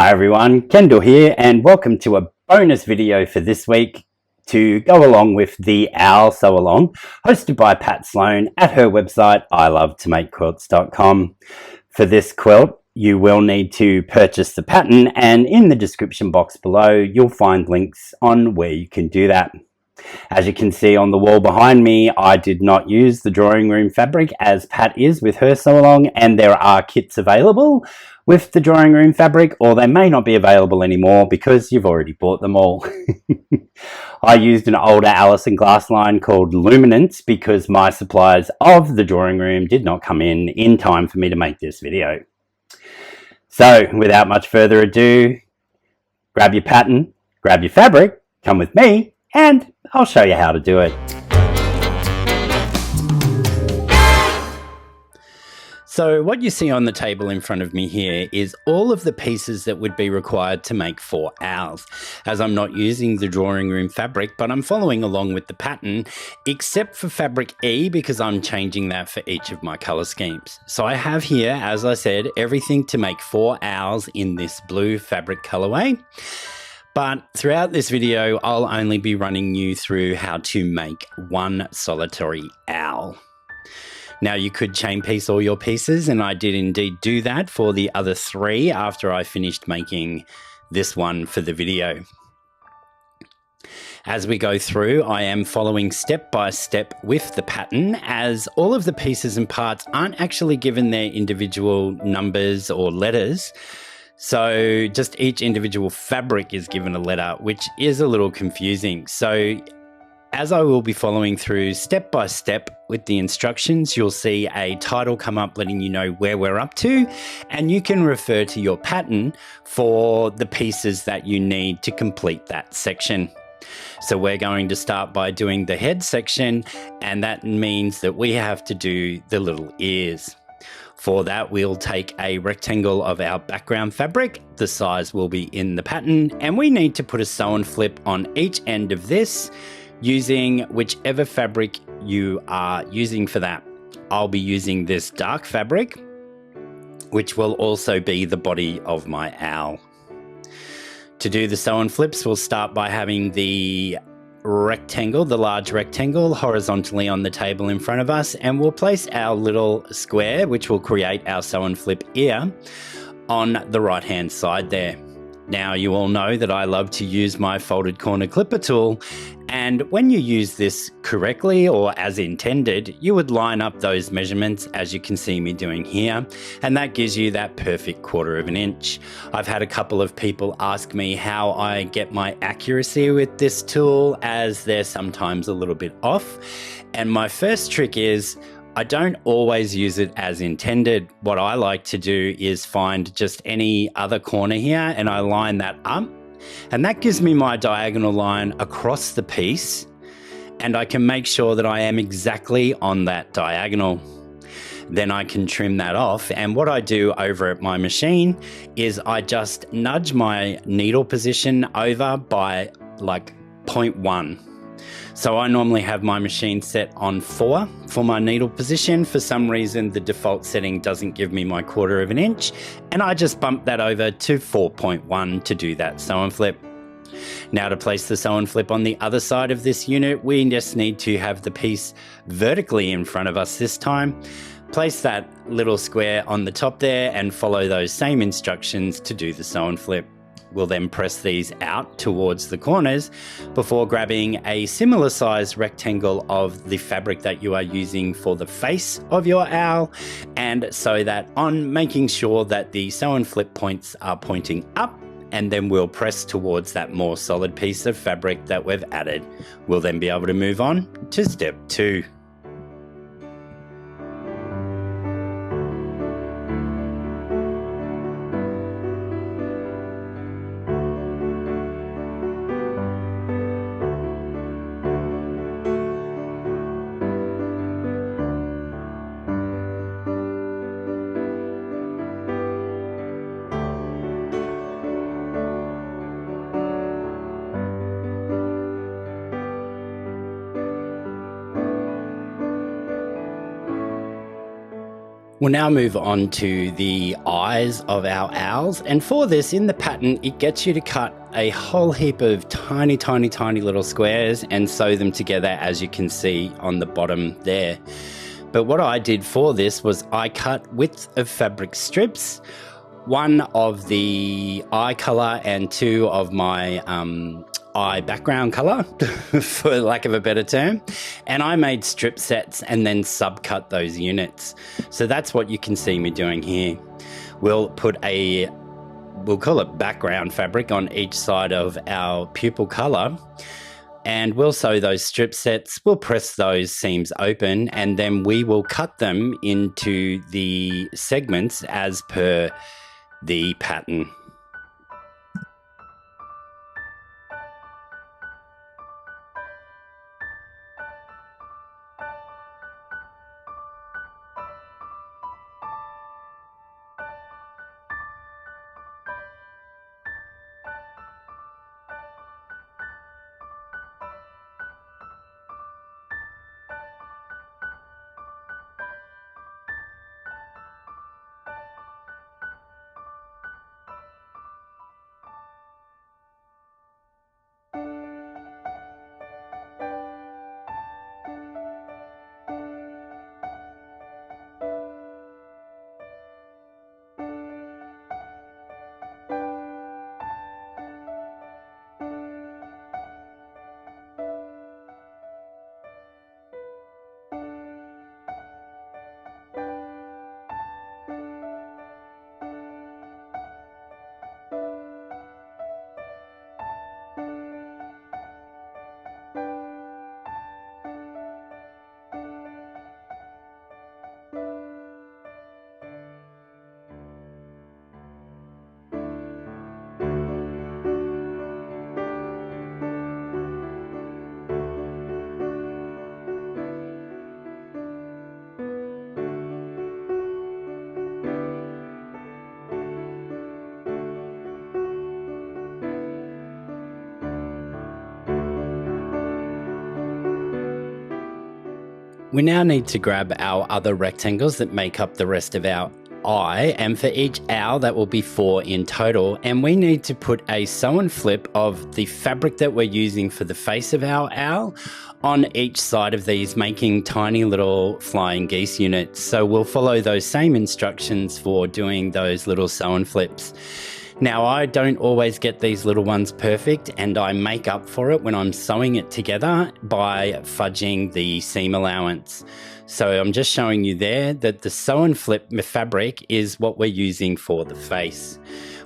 Hi everyone, Kendall here, and welcome to a bonus video for this week to go along with the Owl Sew Along, hosted by Pat Sloan at her website ilovetomakequilts.com. For this quilt, you will need to purchase the pattern, and in the description box below you'll find links on where you can do that. As you can see on the wall behind me, I did not use the drawing room fabric as Pat is with her sew along, and there are kits available with the drawing room fabric, or they may not be available anymore because you've already bought them all. I used an older Alison Glass line called Luminance because my supplies of the drawing room did not come in time for me to make this video. So without much further ado, grab your pattern, grab your fabric, come with me, and I'll show you how to do it. So what you see on the table in front of me here is all of the pieces that would be required to make 4 owls. As I'm not using the drawing room fabric, but I'm following along with the pattern, except for fabric E, because I'm changing that for each of my color schemes. So I have here, as I said, everything to make 4 owls in this blue fabric colorway. But throughout this video, I'll only be running you through how to make 1 solitary owl. Now you could chain piece all your pieces, and I did indeed do that for the other 3 after I finished making this one for the video. As we go through, I am following step by step with the pattern, as all of the pieces and parts aren't actually given their individual numbers or letters. So just each individual fabric is given a letter, which is a little confusing. So as I will be following through step by step with the instructions, you'll see a title come up letting you know where we're up to, and you can refer to your pattern for the pieces that you need to complete that section. So we're going to start by doing the head section, and that means that we have to do the little ears. For that, we'll take a rectangle of our background fabric. The size will be in the pattern, and we need to put a sew and flip on each end of this using whichever fabric you are using for that. I'll be using this dark fabric, which will also be the body of my owl. To do the sew and flips, we'll start by having the rectangle, the large rectangle, horizontally on the table in front of us, and we'll place our little square, which will create our sew and flip ear, on the right hand side there. Now you all know that I love to use my folded corner clipper tool, and when you use this correctly or as intended, you would line up those measurements as you can see me doing here, and that gives you that perfect 1/4 inch. I've had a couple of people ask me how I get my accuracy with this tool, as they're sometimes a little bit off, and my first trick is I don't always use it as intended. What I like to do is find just any other corner here, and I line that up, and that gives me my diagonal line across the piece, and I can make sure that I am exactly on that diagonal. Then I can trim that off, and what I do over at my machine is I just nudge my needle position over by like 0.1. So I normally have my machine set on 4 for my needle position. For some reason, the default setting doesn't give me my 1/4 inch, and I just bump that over to 4.1 to do that sew and flip. Now to place the sew and flip on the other side of this unit, we just need to have the piece vertically in front of us this time. Place that little square on the top there and follow those same instructions to do the sew and flip. We'll then press these out towards the corners before grabbing a similar size rectangle of the fabric that you are using for the face of your owl, and sew that on, making sure that the sew and flip points are pointing up, and then we'll press towards that more solid piece of fabric that we've added. We'll then be able to move on to step 2. We'll now move on to the eyes of our owls. And for this, in the pattern, it gets you to cut a whole heap of tiny, tiny, tiny little squares and sew them together, as you can see on the bottom there. But what I did for this was I cut width of fabric strips, one of the eye color and two of my eye background color, for lack of a better term. And I made strip sets and then subcut those units. So that's what you can see me doing here. We'll put we'll call it background fabric on each side of our pupil color. And we'll sew those strip sets, we'll press those seams open, and then we will cut them into the segments as per the pattern. We now need to grab our other rectangles that make up the rest of our eye, and for each owl that will be 4 in total, and we need to put a sew and flip of the fabric that we're using for the face of our owl on each side of these, making tiny little flying geese units. So we'll follow those same instructions for doing those little sew and flips. Now, I don't always get these little ones perfect, and I make up for it when I'm sewing it together by fudging the seam allowance. So I'm just showing you there that the sew and flip fabric is what we're using for the face.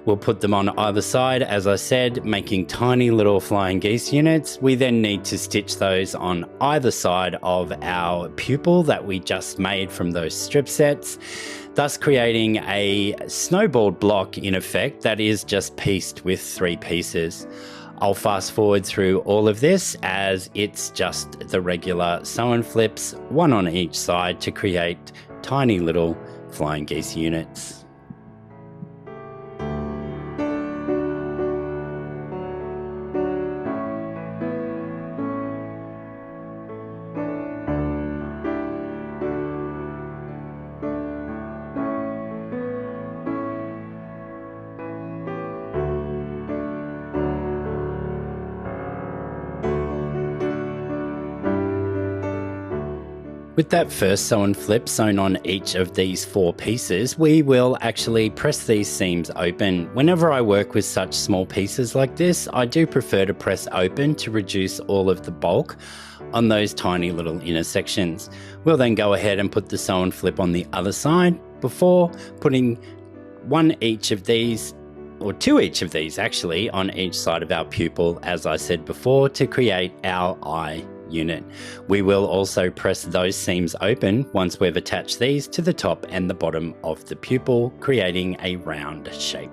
We'll put them on either side, as I said, making tiny little flying geese units. We then need to stitch those on either side of our pupil that we just made from those strip sets, thus creating a snowballed block in effect that is just pieced with 3 pieces. I'll fast forward through all of this as it's just the regular sew and flips, one on each side, to create tiny little flying geese units. With that first sew and flip sewn on each of these 4 pieces, we will actually press these seams open. Whenever I work with such small pieces like this, I do prefer to press open to reduce all of the bulk on those tiny little inner sections. We'll then go ahead and put the sew and flip on the other side before putting 1 each of these, or 2 each of these actually, on each side of our pupil, as I said before, to create our eye unit. We will also press those seams open once we've attached these to the top and the bottom of the pupil, creating a round shape.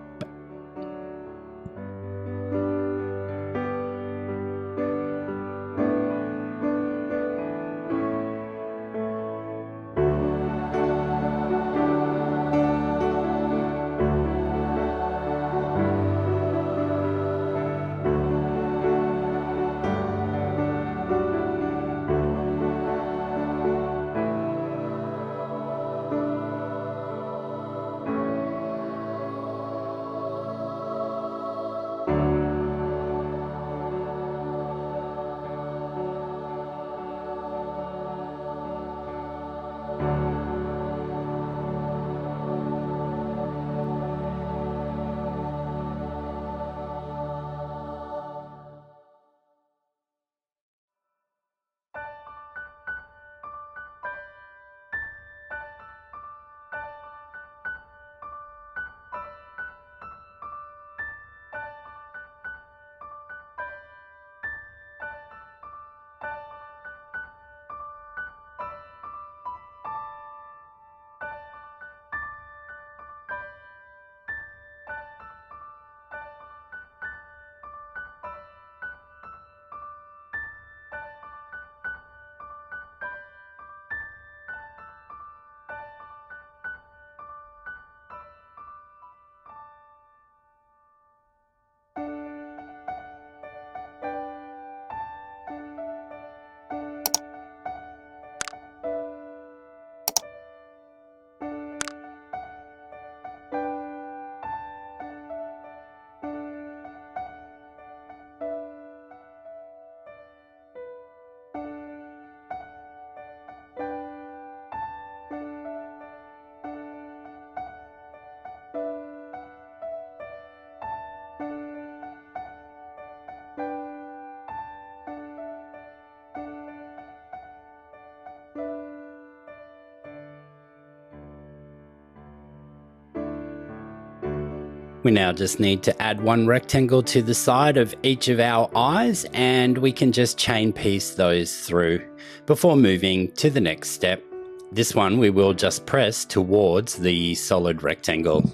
We now just need to add one rectangle to the side of each of our eyes, and we can just chain piece those through before moving to the next step. This one we will just press towards the solid rectangle.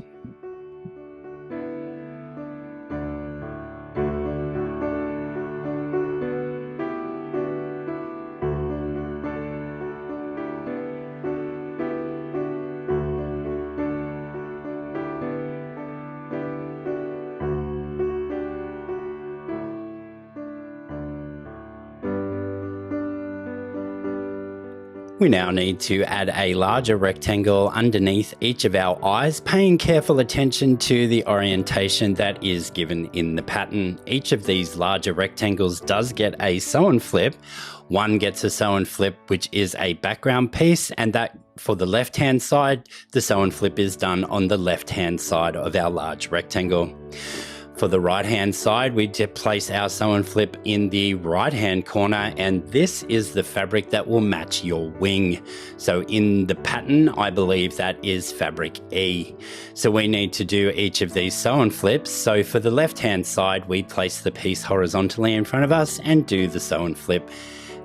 We now need to add a larger rectangle underneath each of our eyes, paying careful attention to the orientation that is given in the pattern. Each of these larger rectangles does get a sew and flip. One gets a sew and flip, which is a background piece, and that for the left-hand side, the sew and flip is done on the left-hand side of our large rectangle. For the right-hand side, we place our sew and flip in the right-hand corner, and this is the fabric that will match your wing. So in the pattern, I believe that is fabric E. So we need to do each of these sew and flips. So for the left-hand side, we place the piece horizontally in front of us and do the sew and flip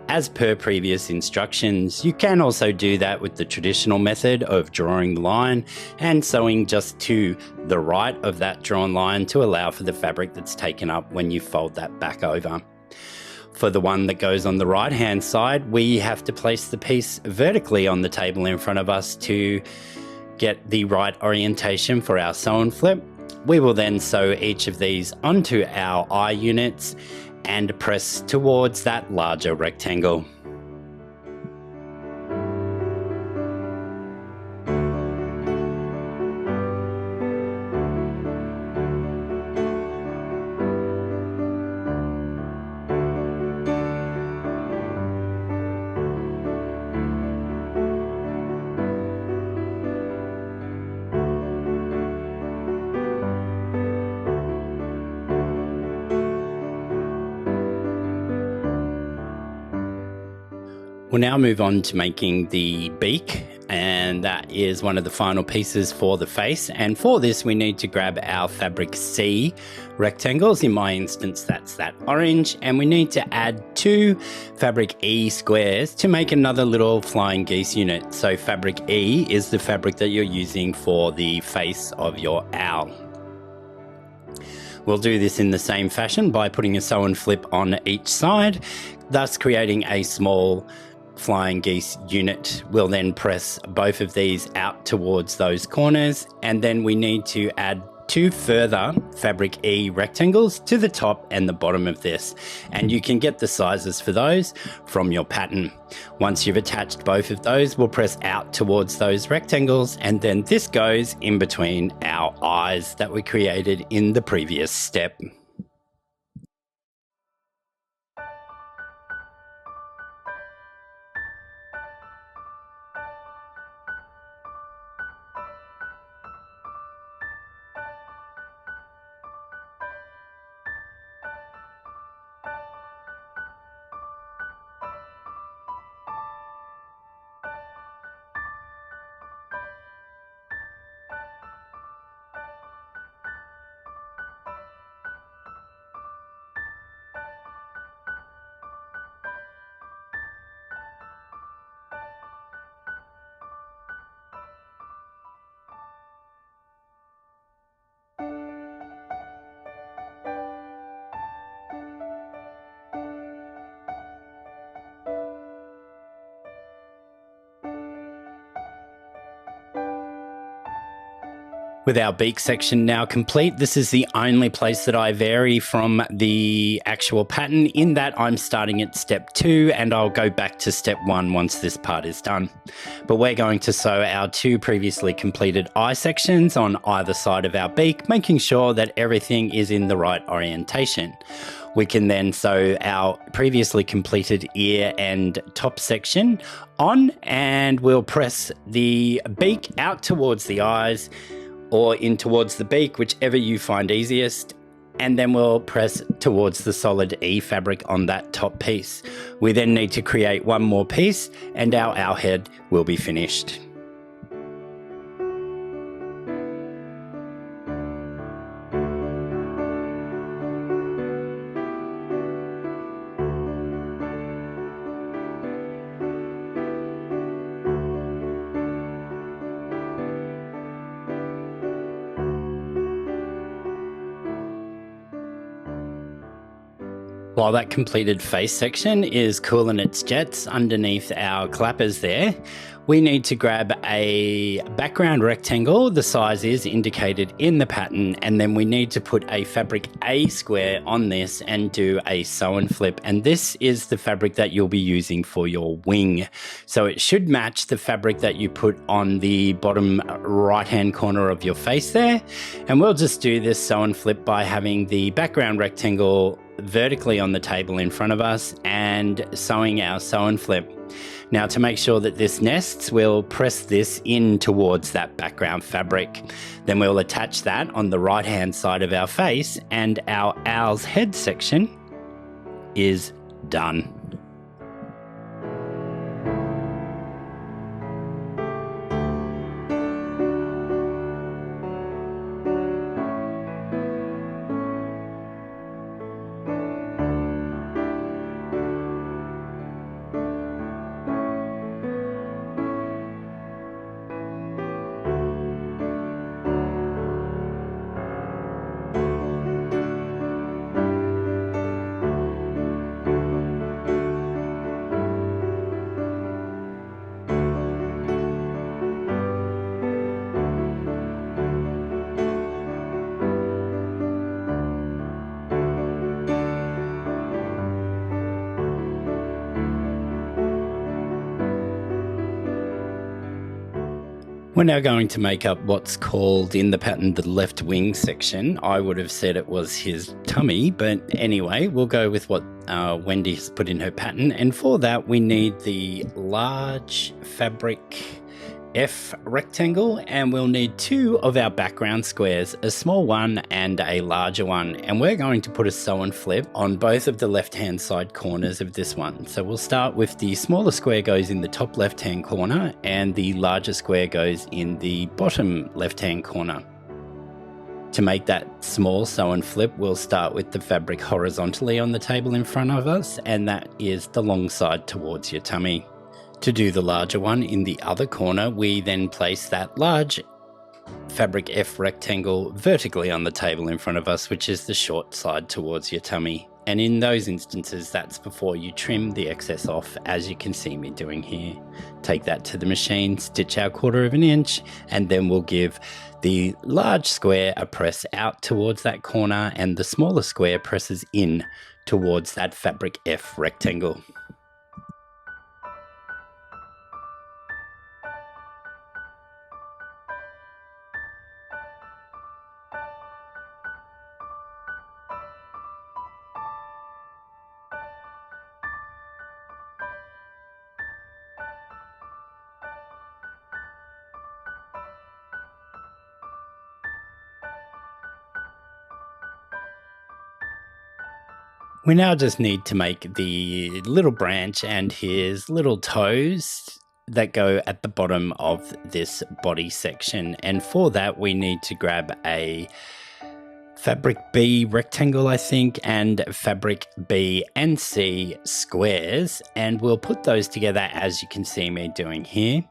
as per previous instructions. You can also do that with the traditional method of drawing the line and sewing just to the right of that drawn line to allow for the fabric that's taken up when you fold that back over. For the one that goes on the right hand side, we have to place the piece vertically on the table in front of us to get the right orientation for our sew and flip. We will then sew each of these onto our eye units and press towards that larger rectangle. We'll now move on to making the beak, and that is one of the final pieces for the face. And for this, we need to grab our fabric C rectangles. In my instance, that's that orange. And we need to add 2 fabric E squares to make another little flying geese unit. So fabric E is the fabric that you're using for the face of your owl. We'll do this in the same fashion by putting a sew and flip on each side, thus creating a small flying geese unit. We'll then press both of these out towards those corners, and then we need to add 2 further fabric E rectangles to the top and the bottom of this, and you can get the sizes for those from your pattern. Once you've attached both of those, we'll press out towards those rectangles, and then this goes in between our eyes that we created in the previous step. With our beak section now complete, this is the only place that I vary from the actual pattern, in that I'm starting at step 2 and I'll go back to step 1 once this part is done. But we're going to sew our 2 previously completed eye sections on either side of our beak, making sure that everything is in the right orientation. We can then sew our previously completed ear and top section on, and we'll press the beak out towards the eyes or in towards the beak, whichever you find easiest, and then we'll press towards the solid E fabric on that top piece. We then need to create one more piece and our owl head will be finished. While that completed face section is cooling its jets underneath our clappers there, we need to grab a background rectangle. The size is indicated in the pattern, and then we need to put a fabric A square on this and do a sew and flip. And this is the fabric that you'll be using for your wing. So it should match the fabric that you put on the bottom right-hand corner of your face there. And we'll just do this sew and flip by having the background rectangle vertically on the table in front of us and sewing our sew and flip. Now, to make sure that this nests, we'll press this in towards that background fabric. Then we'll attach that on the right hand side of our face, and our owl's head section is done. We're now going to make up what's called in the pattern the left wing section. I would have said it was his tummy, but anyway, we'll go with what Wendy has put in her pattern. And for that, we need the large fabric F rectangle, and we'll need two of our background squares, a small one and a larger one. And we're going to put a sew and flip on both of the left-hand side corners of this one. So we'll start with the smaller square goes in the top left-hand corner and the larger square goes in the bottom left-hand corner. To make that small sew and flip, we'll start with the fabric horizontally on the table in front of us, and that is the long side towards your tummy. To do the larger one in the other corner, we then place that large fabric F rectangle vertically on the table in front of us, which is the short side towards your tummy. And in those instances, that's before you trim the excess off, as you can see me doing here. Take that to the machine, stitch our 1/4 inch, and then we'll give the large square a press out towards that corner, and the smaller square presses in towards that fabric F rectangle. We now just need to make the little branch and his little toes that go at the bottom of this body section. And for that, we need to grab a fabric B rectangle, I think, and fabric B and C squares, and we'll put those together as you can see me doing here.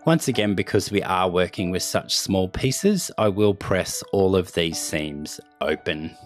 Once again, because we are working with such small pieces, I will press all of these seams open.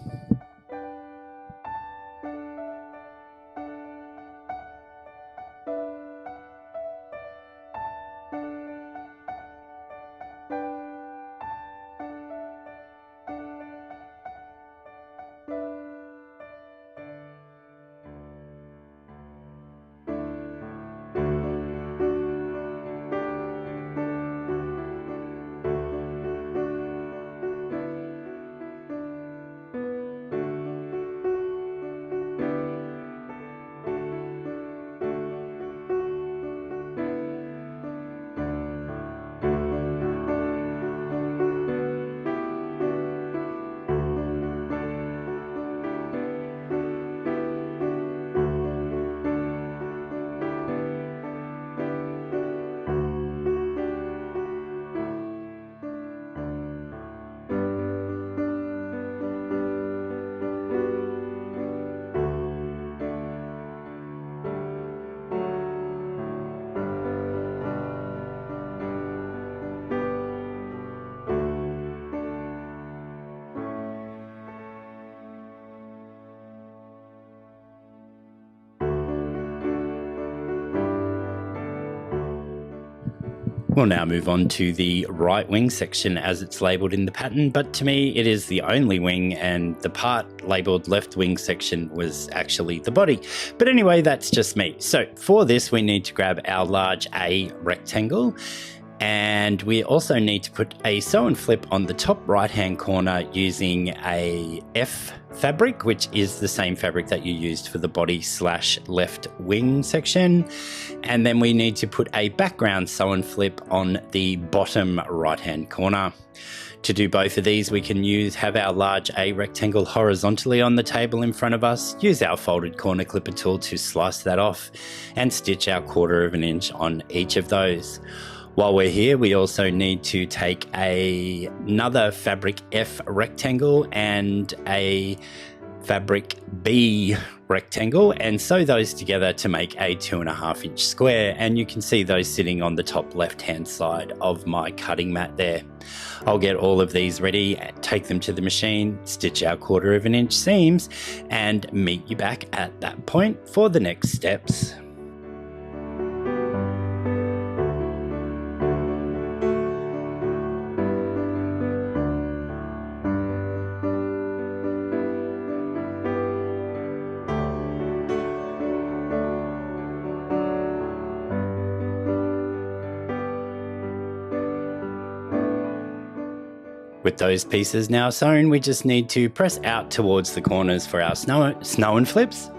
We'll now move on to the right wing section as it's labelled in the pattern, but to me it is the only wing, and the part labelled left wing section was actually the body. But anyway, that's just me. So for this we need to grab our large A rectangle, and we also need to put a sew and flip on the top right hand corner using a F fabric, which is the same fabric that you used for the body / left wing section. And then we need to put a background sew and flip on the bottom right hand corner. To do both of these, we can have our large A rectangle horizontally on the table in front of us, use our folded corner clipper tool to slice that off, and stitch our 1/4 inch on each of those. While we're here, we also need to take another fabric F rectangle and a fabric B rectangle and sew those together to make a 2.5 inch square, and you can see those sitting on the top left hand side of my cutting mat there. I'll get all of these ready, take them to the machine, stitch our 1/4 inch seams, and meet you back at that point for the next steps. With those pieces now sewn, we just need to press out towards the corners for our slow and flips.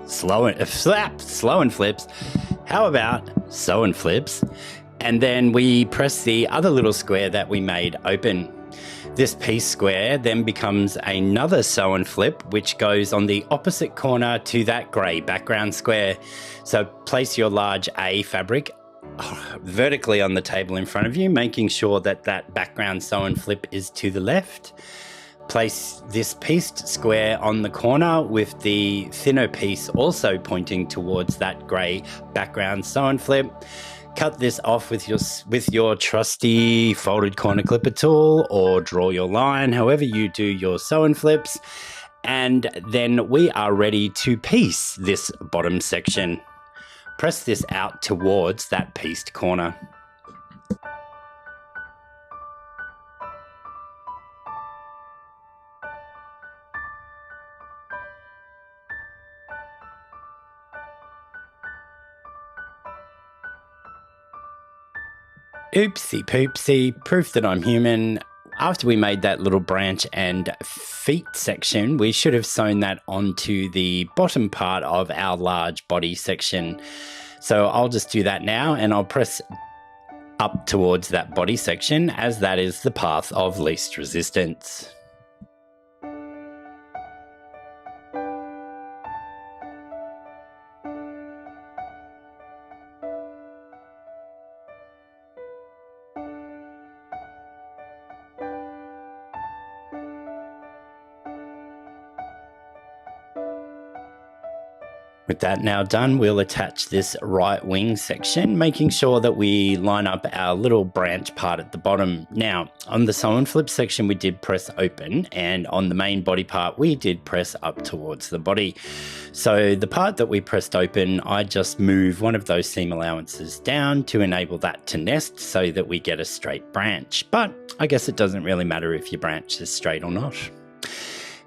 How about sew and flips? And then we press the other little square that we made open. This piece square then becomes another sew and flip, which goes on the opposite corner to that grey background square. So place your large A fabric vertically on the table in front of you, making sure that that background sew and flip is to the left. Place this pieced square on the corner with the thinner piece also pointing towards that grey background sew and flip. Cut this off with your trusty folded corner clipper tool, or draw your line, however you do your sew and flips. And then we are ready to piece this bottom section. Press this out towards that pieced corner. Oopsie poopsie, proof that I'm human. After we made that little branch and feet section, we should have sewn that onto the bottom part of our large body section. So I'll just do that now, and I'll press up towards that body section, as that is the path of least resistance. With that now done, we'll attach this right wing section, making sure that we line up our little branch part at the bottom. Now, on the sew and flip section, we did press open, and on the main body part, we did press up towards the body. So the part that we pressed open, I just move one of those seam allowances down to enable that to nest so that we get a straight branch. But I guess it doesn't really matter if your branch is straight or not.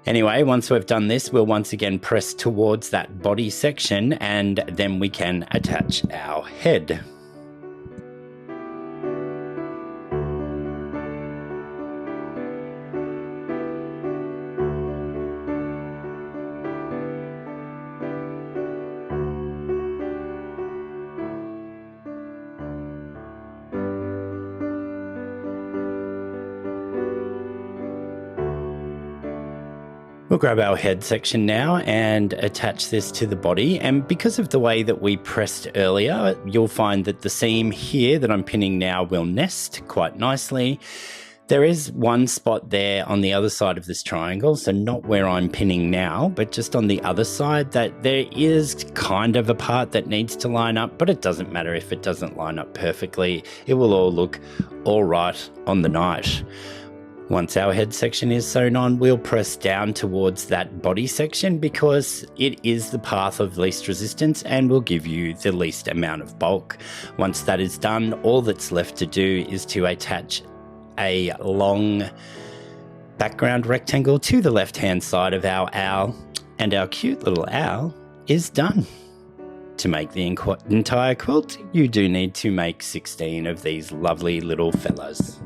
Anyway, once we've done this, we'll once again press towards that body section, and then we can attach our head. We'll grab our head section now and attach this to the body, and because of the way that we pressed earlier, you'll find that the seam here that I'm pinning now will nest quite nicely. There is one spot there on the other side of this triangle, so not where I'm pinning now, but just on the other side, that there is kind of a part that needs to line up, but it doesn't matter if it doesn't line up perfectly. It will all look all right on the night. Once our head section is sewn on, we'll press down towards that body section because it is the path of least resistance and will give you the least amount of bulk. Once that is done, all that's left to do is to attach a long background rectangle to the left-hand side of our owl, and our cute little owl is done. To make the entire quilt, you do need to make 16 of these lovely little fellas.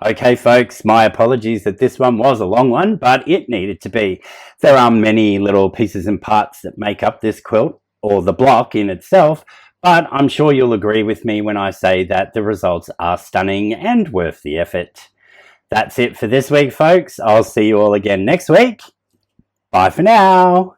Okay, folks, my apologies that this one was a long one, but it needed to be. There are many little pieces and parts that make up this quilt, or the block in itself, but I'm sure you'll agree with me when I say that the results are stunning and worth the effort. That's it for this week, folks. I'll see you all again next week. Bye for now.